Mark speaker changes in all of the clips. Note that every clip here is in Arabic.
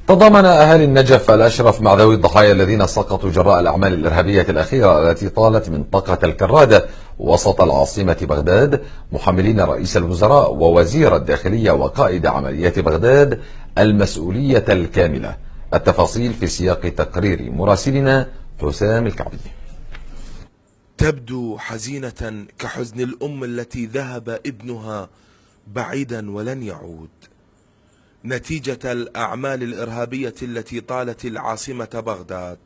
Speaker 1: تضامن أهالي النجف الأشرف مع ذوي الضحايا الذين سقطوا جراء الأعمال الإرهابية الأخيرة التي طالت منطقة الكرادة وسط العاصمة بغداد، محملين رئيس الوزراء ووزير الداخلية وقائد عمليات بغداد المسؤولية الكاملة. التفاصيل في سياق تقرير مراسلنا حسام الكعبي.
Speaker 2: تبدو حزينة كحزن الأم التي ذهب ابنها بعيدا ولن يعود نتيجة الأعمال الإرهابية التي طالت العاصمة بغداد.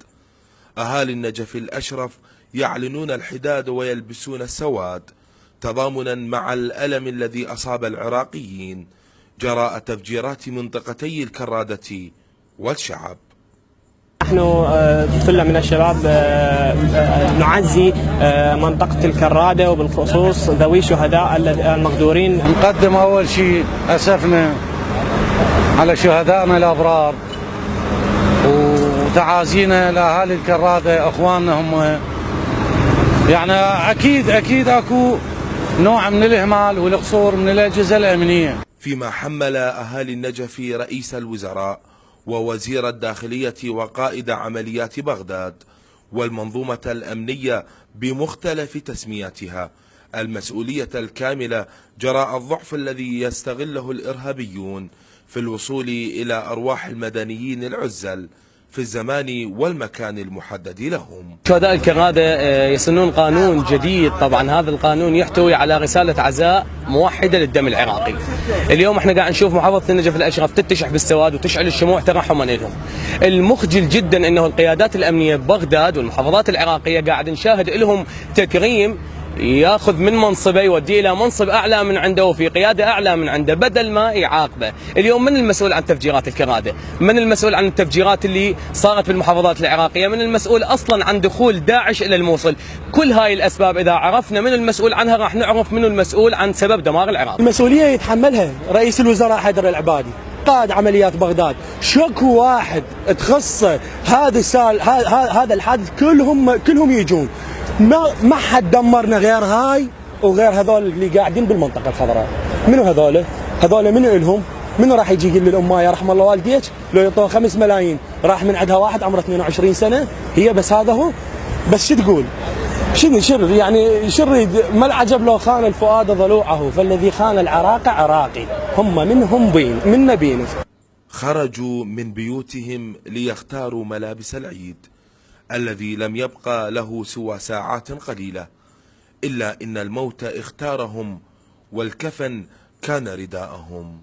Speaker 2: أهالي النجف الأشرف يعلنون الحداد ويلبسون السواد تضامنا مع الألم الذي أصاب العراقيين جراء تفجيرات منطقتي الكرادة والشعب.
Speaker 3: نحن ثلة من الشباب نعزي منطقة الكرادة وبالخصوص ذوي الشهداء المغدورين.
Speaker 4: نقدم أول شيء أسفنا على شهدائنا الأبرار وتعازينا لأهالي الكرادة أخواننا هم، يعني أكيد أكو نوع من الإهمال والقصور من الأجهزة الأمنية.
Speaker 2: فيما حمل أهالي النجف رئيس الوزراء ووزير الداخلية وقائد عمليات بغداد والمنظومة الأمنية بمختلف تسمياتها المسؤولية الكاملة جراء الضعف الذي يستغله الإرهابيون في الوصول إلى أرواح المدنيين العزل في الزمان والمكان المحدد لهم.
Speaker 3: شهداء الكرادة يسنون قانون جديد، طبعا هذا القانون يحتوي على رسالة عزاء موحدة للدم العراقي. اليوم احنا قاعد نشوف محافظة النجف الأشرف تتشح بالسواد وتشعل الشموع ترحما لهم. المخجل جدا انه القيادات الأمنية ببغداد والمحافظات العراقية قاعد نشاهد لهم تكريم، ياخذ من منصبه يوديه الى منصب اعلى من عنده وفي قياده اعلى من عنده بدل ما يعاقبه. اليوم من المسؤول عن تفجيرات الكراده؟ من المسؤول عن التفجيرات اللي صارت في المحافظات العراقيه؟ من المسؤول اصلا عن دخول داعش الى الموصل؟ كل هاي الاسباب اذا عرفنا من المسؤول عنها راح نعرف من المسؤول عن سبب دمار العراق.
Speaker 5: المسؤوليه يتحملها رئيس الوزراء حيدر العبادي قائد عمليات بغداد. شكو واحد تخصه هذا الحادث كلهم يجون. ما حد دمرنا غير هاي وغير هذول اللي قاعدين بالمنطقه الخضراء. منو هذول منو إلهم؟ منو راح يجي يقول للأم يا رحم الله والديك لو يعطوها 5 ملايين راح من عندها واحد عمره 22 سنه هي بس هذا هو؟ بس شو تقول؟ شر يعني شو يريد؟ ما العجب لو خان الفؤاد ضلوعه فالذي خان العراق عراقي. هم منهم بين من نبين.
Speaker 2: خرجوا من بيوتهم ليختاروا ملابس العيد الذي لم يبقى له سوى ساعات قليلة، إلا إن الموت اختارهم والكفن كان رداءهم.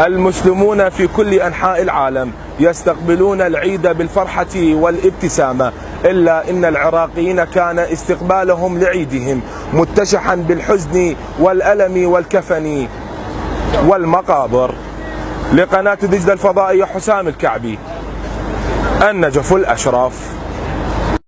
Speaker 2: المسلمون في كل أنحاء العالم يستقبلون العيد بالفرحة والابتسامة، إلا إن العراقيين كان استقبالهم لعيدهم متشحا بالحزن والألم والكفن والمقابر. لقناة دجلة الفضائية حسام الكعبي، النجف الأشرف.